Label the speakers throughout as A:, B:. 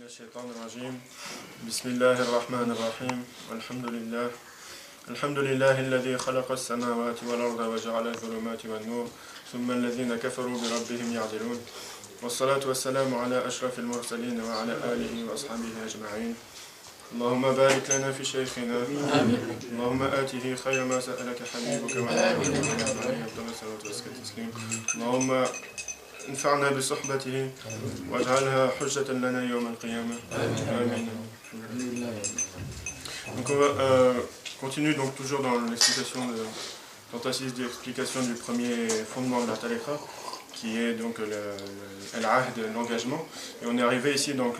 A: من الشيطان الرجيم بسم الله الرحمن الرحيم الحمد لله الذي خلق السماوات والأرض وجعل الظلمات والنور ثم الذين كفروا بربهم يعدلون والصلاة والسلام على أشرف المرسلين وعلى آله وأصحابه أجمعين اللهم بارك لنا في شيخنا اللهم آته خير ما سألك حبيبك اللهم انفعنا بصحبته واجعلها حجة لنا يوم القيامة آمين. Donc on va continue donc toujours dans l'explication de tentative d'explication du premier fondement de la tariqa qui est donc l'ahd, l'engagement, et on est arrivé ici donc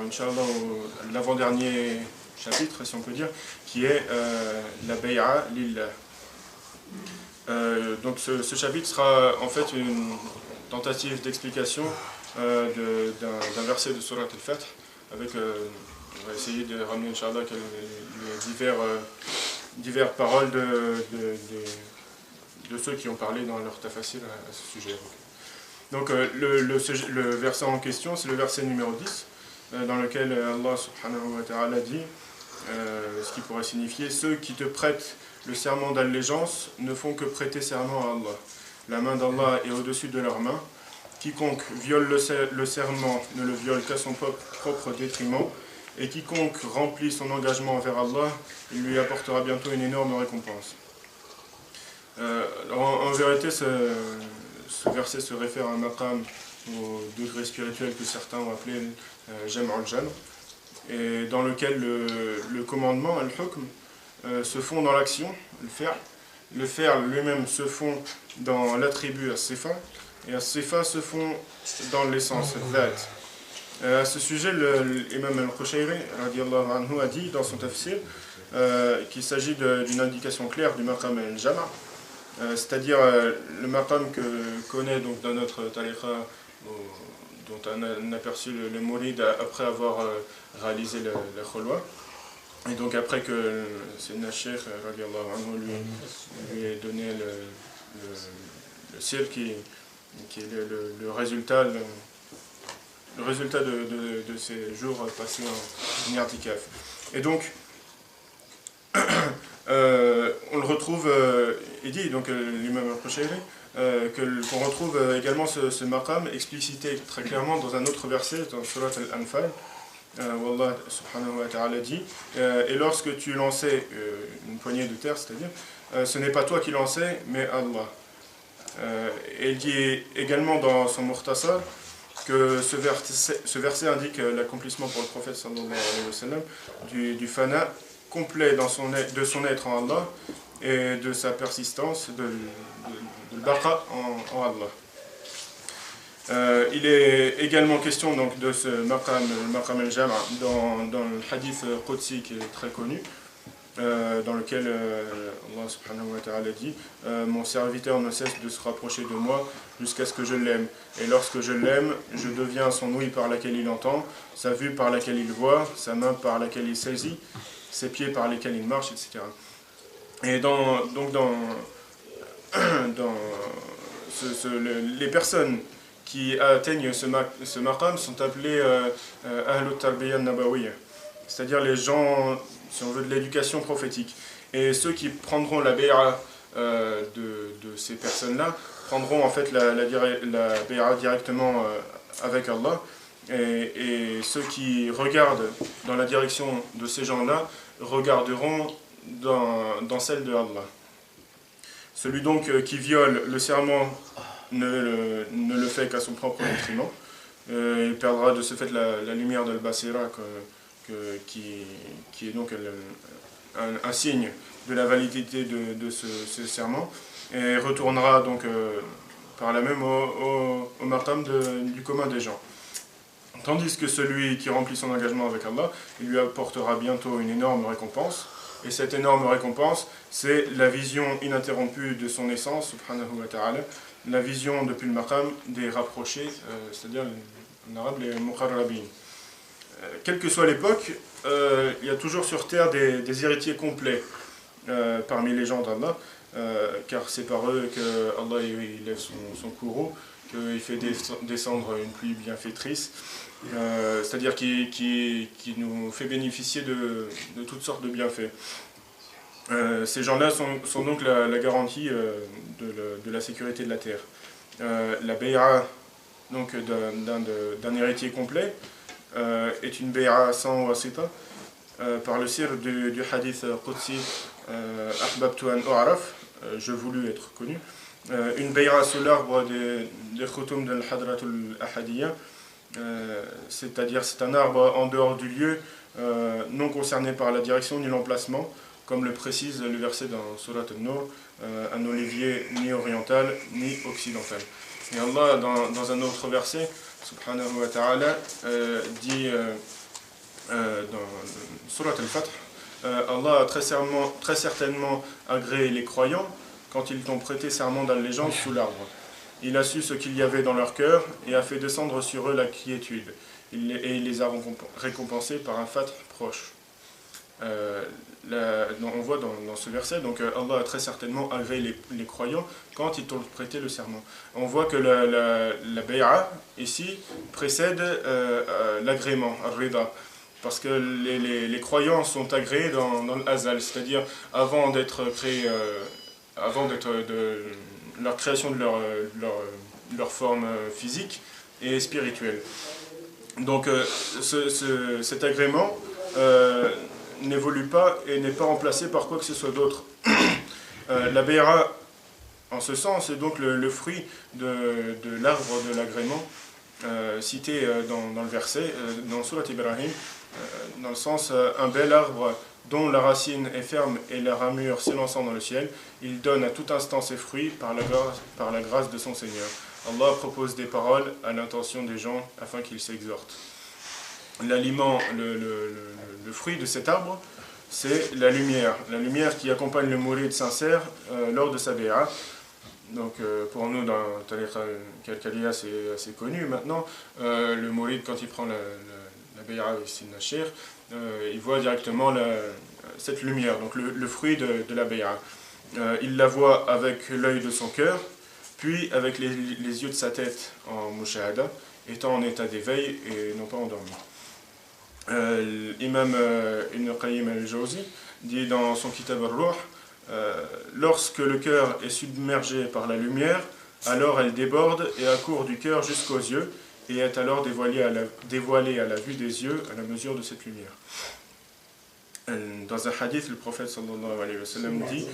A: inchallah au l'avant-dernier chapitre si on peut dire qui est la bay'a lillah. Donc ce chapitre sera en fait une tentative d'explication d'un verset de Surat al-Fath avec on va essayer de ramener inchallah les divers paroles de ceux qui ont parlé dans leur tafasir à ce sujet. Donc le verset en question c'est le verset numéro 10 dans lequel Allah subhanahu wa ta'ala dit ce qui pourrait signifier ceux qui te prêtent le serment d'allégeance ne font que prêter serment à Allah. La main d'Allah est au-dessus de leurs mains. Quiconque viole le serment ne le viole qu'à son propre détriment. Et quiconque remplit son engagement envers Allah, il lui apportera bientôt une énorme récompense. En vérité, ce verset se réfère à un maqam, au degré spirituel que certains ont appelé Jam' al-Jam', et dans lequel le commandement, al-hukm, se fond dans l'action, le faire lui-même se fond dans l'attribut as-sifa, et as-sifa se fond dans l'essence, al-dhat. À ce sujet, l'imam al-Qushayri radiyallahu anhu a dit dans son tafsir qu'il s'agit d'une indication claire du maqam al-jama', c'est-à-dire le maqam que connaît donc dans notre tariqa, dont on a aperçu le mourid après avoir réalisé la khulwa. Et donc après que Sayyidina Cheikh radiyallahu anhu lui ait donné le sir qui est le résultat de ces jours passés en i'tikaf. Et donc on le retrouve, il dit donc l'imam al-Qushayri qu'on retrouve également ce maqam explicité très clairement dans un autre verset dans Surat al-Anfal. Allah subhanahu wa ta'ala dit et lorsque tu lançais une poignée de terre, c'est-à-dire ce n'est pas toi qui lançais mais Allah. Et il dit également dans son Mukhtasar que ce verset indique l'accomplissement pour le prophète sallallahu alayhi wa sallam du fana complet de son être en Allah et de sa persistance de baqa en Allah. Il est également question donc de ce maqam al-jama' dans le hadith Qudsi qui est très connu, dans lequel Allah subhanahu wa ta'ala dit mon serviteur ne cesse de se rapprocher de moi jusqu'à ce que je l'aime, et lorsque je l'aime, je deviens son ouïe par laquelle il entend, sa vue par laquelle il voit, sa main par laquelle il saisit, ses pieds par lesquels il marche, etc. Et les personnes qui atteignent ce maqam sont appelés Ahlut Tarbiyya Nabawiyya, c'est-à-dire les gens, si on veut, de l'éducation prophétique. Et ceux qui prendront la bay'a de ces personnes-là prendront en fait la bay'a directement avec Allah. Et ceux qui regardent dans la direction de ces gens-là regarderont dans celle de Allah. Celui donc qui viole le serment ne le fait qu'à son propre détriment. Il perdra de ce fait la lumière de l'Basira qui est donc un signe de la validité de ce serment, et retournera donc par là même au maqam du commun des gens. Tandis que celui qui remplit son engagement avec Allah, il lui apportera bientôt une énorme récompense, et cette énorme récompense, c'est la vision ininterrompue de son essence, subhanahu wa ta'ala, la vision depuis le maqam des rapprochés, c'est-à-dire en arabe les muqarrabin. Quelle que soit l'époque, il y a toujours sur terre des héritiers complets parmi les gens d'Allah, car c'est par eux que Allah il lève son courroux, qu'il fait descendre une pluie bienfaitrice, c'est-à-dire qui nous fait bénéficier de toutes sortes de bienfaits. Ces gens-là sont donc la garantie de la sécurité de la terre. La bay'a donc d'un héritier complet est une bay'a sans wasita, par le sir du hadith Qudsi Ahbabtu an u'araf, je voulus être connu. Une bay'a sous l'arbre des khutum de l'Hadratul Ahadiyya, c'est-à-dire c'est un arbre en dehors du lieu, non concerné par la direction ni l'emplacement, comme le précise le verset dans Surat An-Nur, un olivier ni oriental ni occidental. Et Allah, dans un autre verset, subhanahu wa ta'ala, dit dans Surat Al-Fath, Allah a très certainement agréé les croyants quand ils t'ont prêté serment d'allégeance sous l'arbre. Il a su ce qu'il y avait dans leur cœur et a fait descendre sur eux la quiétude. Et il les a récompensés par un fath proche. On voit dans ce verset, donc Allah a très certainement agréé les croyants quand ils t'ont prêté le serment. On voit que la bay'a ici précède l'agrément, al-rida, parce que les croyants sont agréés dans l'azal, c'est-à-dire avant d'être créés, de leur création de leur forme physique et spirituelle. Donc cet agrément n'évolue pas et n'est pas remplacé par quoi que ce soit d'autre. La bay'a, en ce sens, est donc le fruit de l'arbre de l'agrément cité dans le verset, dans Surat Ibrahim, dans le sens un bel arbre dont la racine est ferme et la ramure s'élançant dans le ciel, il donne à tout instant ses fruits par la grâce de son Seigneur. Allah propose des paroles à l'intention des gens afin qu'ils s'exhortent. L'aliment, le fruit de cet arbre, c'est la lumière qui accompagne le mourid sincère lors de sa bay'a. Donc pour nous dans Tariq al-Kalkaliya c'est assez connu maintenant, le mourid quand il prend la bay'a ici de Nashir, il voit directement cette lumière, donc le fruit de la bay'a. Il la voit avec l'œil de son cœur, puis avec les yeux de sa tête en mushahada, étant en état d'éveil et non pas endormi. L'imam Ibn Qayyim al-Jawzi dit dans son Kitab al-Ruh, lorsque le cœur est submergé par la lumière, alors elle déborde et accourt du cœur jusqu'aux yeux et est alors dévoilée à la vue des yeux à la mesure de cette lumière. Dans un hadith, le prophète sallallahu alayhi wa sallam dit,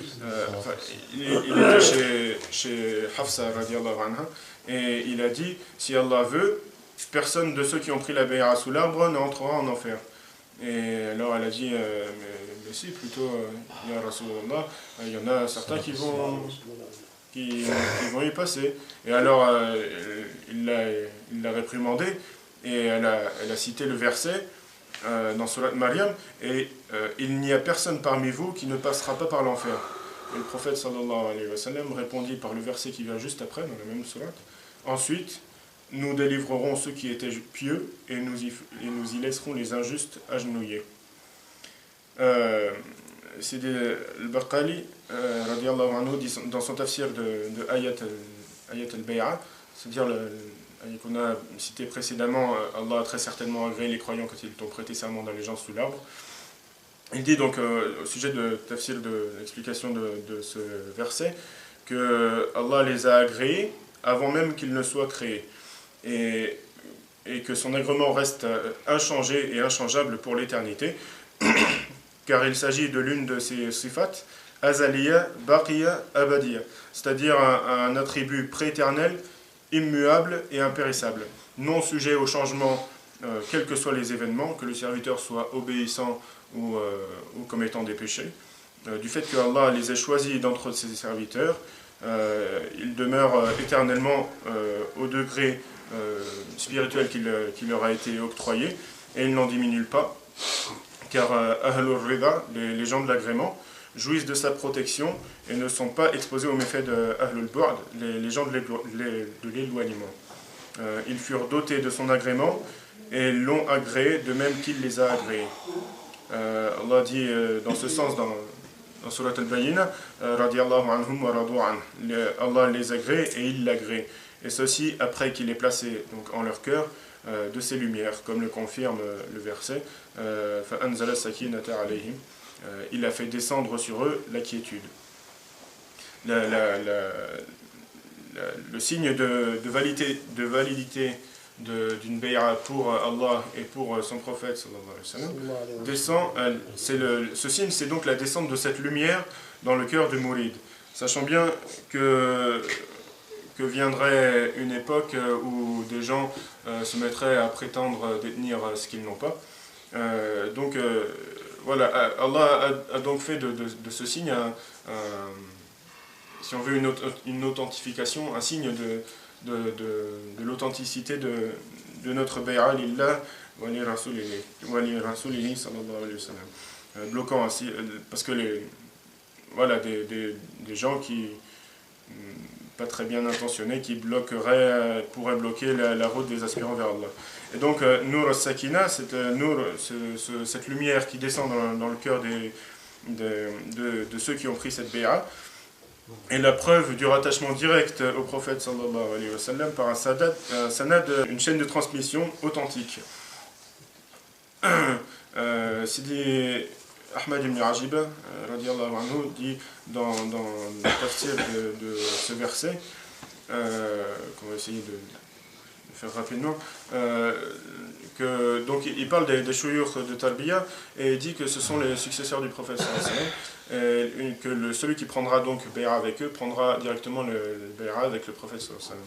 A: il était chez Hafsa radiallahu anha, et il a dit, si Allah veut, personne de ceux qui ont pris la bay'a sous l'arbre n'entrera en enfer. Et alors elle a dit, mais si, plutôt, ya Rasulallah, il y en a certains qui vont y passer. Et alors il l'a réprimandé, et elle a cité le verset dans Surat Maryam, et il n'y a personne parmi vous qui ne passera pas par l'enfer. Et le prophète sallallahu alayhi wa sallam répondit par le verset qui vient juste après, dans la même surat, ensuite, nous délivrerons ceux qui étaient pieux et nous y laisserons les injustes agenouillés. Sidi al-Baqali, radiallahu anhu, dit dans son tafsir de Ayat al-Bay'a, c'est-à-dire qu'on a cité précédemment, Allah a très certainement agréé les croyants quand ils t'ont prêté serment d'allégeance sous l'arbre. Il dit donc au sujet de tafsir de l'explication de ce verset que Allah les a agréés avant même qu'ils ne soient créés. Et que son agrément reste inchangé et inchangeable pour l'éternité, car il s'agit de l'une de ses sifat, azaliya, baqiya, abadiya, c'est-à-dire un attribut prééternel, immuable et impérissable, non sujet au changement, quels que soient les événements, que le serviteur soit obéissant ou commettant des péchés. Du fait que Allah les ait choisis d'entre ses serviteurs, il demeure éternellement au degré spirituel qui leur a été octroyé, et il n'en diminue pas, car Ahlul Rida, les gens de l'agrément, jouissent de sa protection et ne sont pas exposés aux méfaits de Ahlul Bu'd, les gens de l'éloignement. Ils furent dotés de son agrément et l'ont agréé de même qu'il les a agréés. Allah dit dans ce sens dans dans Surat Al-Bayyina, radiyallahu anhum wa radu an. Allah les agrée et il l'agrée. Et ceci après qu'il ait placé donc, en leur cœur de ces lumières, comme le confirme le verset فَأَنْزَلَ السَّكِينَةَ عَلَيْهِمْ. Il a fait descendre sur eux la quiétude. Le signe de validité d'une bay'a pour Allah et pour son prophète sallallahu alayhi wa sallam, descend, ce signe c'est donc la descente de cette lumière dans le cœur du mouride, sachant bien que viendrait une époque où des gens se mettraient à prétendre détenir ce qu'ils n'ont pas. Voilà, Allah a donc fait de ce signe si on veut une authentification, un signe de l'authenticité de notre bay'a lillah wa li rasulihi sallallahu alayhi wa sallam. Bloquant ainsi, parce que voilà, des gens qui pas très bien intentionnés qui pourraient bloquer la route des aspirants vers Allah. Et donc, Nur al-Sakina, cette lumière qui descend dans le cœur de ceux qui ont pris cette bay'a, est la preuve du rattachement direct au prophète sallallahu alayhi wa sallam par un sanad, une chaîne de transmission authentique. Sidi Ahmad ibn Ajiba, radiyallahu anhu, dit dans le tafsir de ce verset, qu'on va essayer de faire rapidement, donc il parle des shuyukh de Tarbiya et il dit que ce sont les successeurs du prophète sallallahu alayhi wa sallam, que celui qui prendra donc bay'a avec eux prendra directement le bay'a avec le prophète sallallahu alayhi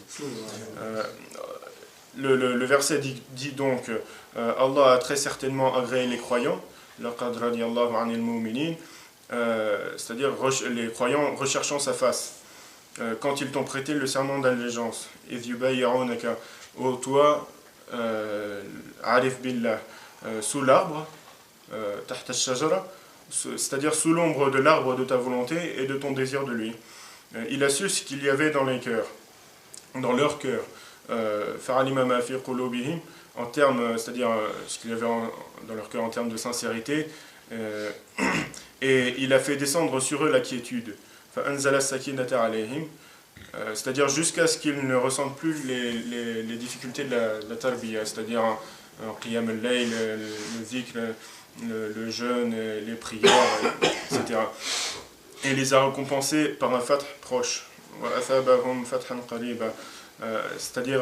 A: wa sallam. Le verset dit donc Allah a très certainement agréé les croyants, laqad radiyallahu anil mu'minin, c'est-à-dire les croyants recherchant sa face quand ils t'ont prêté le serment d'allégeance, idh yubayyi'unaka, ô toi arif billah, sous l'arbre, tahta ash-shajara, c'est-à-dire sous l'ombre de l'arbre de ta volonté et de ton désir de lui. Il a su ce qu'il y avait dans les cœurs, dans leur cœur, fa'alima ma fi qulubihim, en termes, c'est-à-dire ce qu'il y avait dans leur cœur en termes de sincérité, et il a fait descendre sur eux la quiétude, fa'anzala sakinata alayhim, c'est-à-dire jusqu'à ce qu'ils ne ressentent plus les difficultés de la tarbiya, c'est-à-dire en qiyam al-layl, le zikr, le jeûne, les prières, etc. Et les a récompensés par un fath proche. C'est-à-dire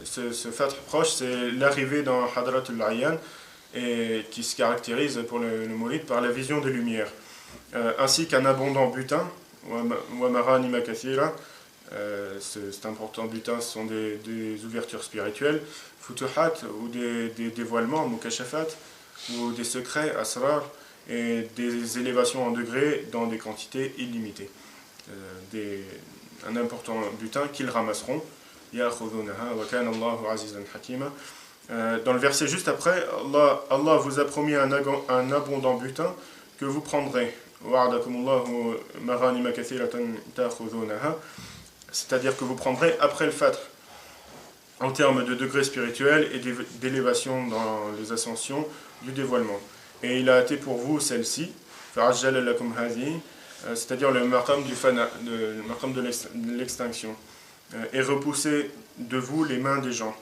A: ce fath proche, c'est l'arrivée dans Hadrat al-Ayyan, et qui se caractérise pour le mouride par la vision des lumières, ainsi qu'un abondant butin, cet important butin, ce sont des ouvertures spirituelles, futuhat, ou des dévoilements, mukashafat, ou des secrets, asrar, et des élévations en degrés dans des quantités illimitées. Un important butin qu'ils ramasseront. Dans le verset juste après, Allah vous a promis un abondant butin que vous prendrez. C'est-à-dire que vous prendrez après le fatr, en termes de degré spirituel et d'élévation dans les ascensions du dévoilement. Et il a été pour vous celle-ci, c'est-à-dire le maqam du fana, le maqam de l'extinction, et repousser de vous les mains des gens,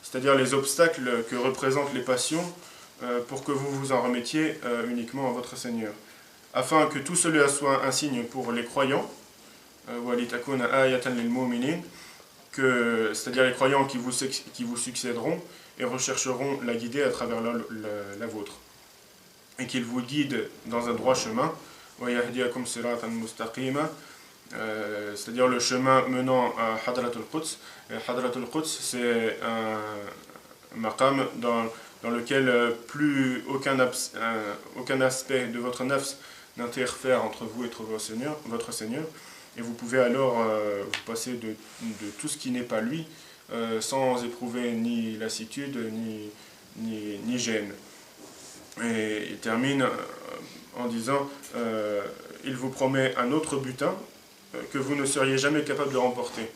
A: c'est-à-dire les obstacles que représentent les passions, pour que vous vous en remettiez uniquement à votre Seigneur, afin que tout cela soit un signe pour les croyants, c'est-à-dire les croyants qui vous succéderont et rechercheront la guider à travers la vôtre, et qu'ils vous guident dans un droit chemin, c'est-à-dire le chemin menant à Hadrat al-Quds. Hadrat al-Quds, c'est un maqam dans lequel plus aucun aspect de votre nafs n'interfère entre vous et votre Seigneur, et vous pouvez alors vous passer de tout ce qui n'est pas lui, sans éprouver ni lassitude ni gêne. Et il termine en disant il vous promet un autre butin que vous ne seriez jamais capable de remporter.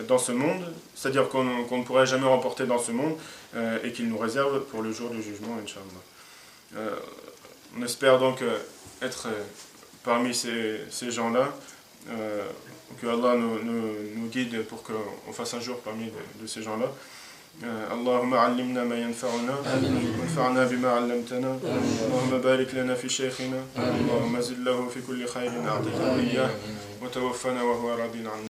A: dans ce monde, c'est-à-dire qu'on ne pourrait jamais remporter dans ce monde, et qu'il nous réserve pour le jour du jugement, Inch'Allah. On espère donc être parmi ces gens-là, que Allah nous guide pour qu'on fasse un jour parmi de ces gens-là. اللهم علمنا ما ينفعنا وانفعنا بما علمتنا اللهم بارك لنا في شيخنا اللهم زد له في كل خير أعطيته إياه وتوفنا وهو راض عنا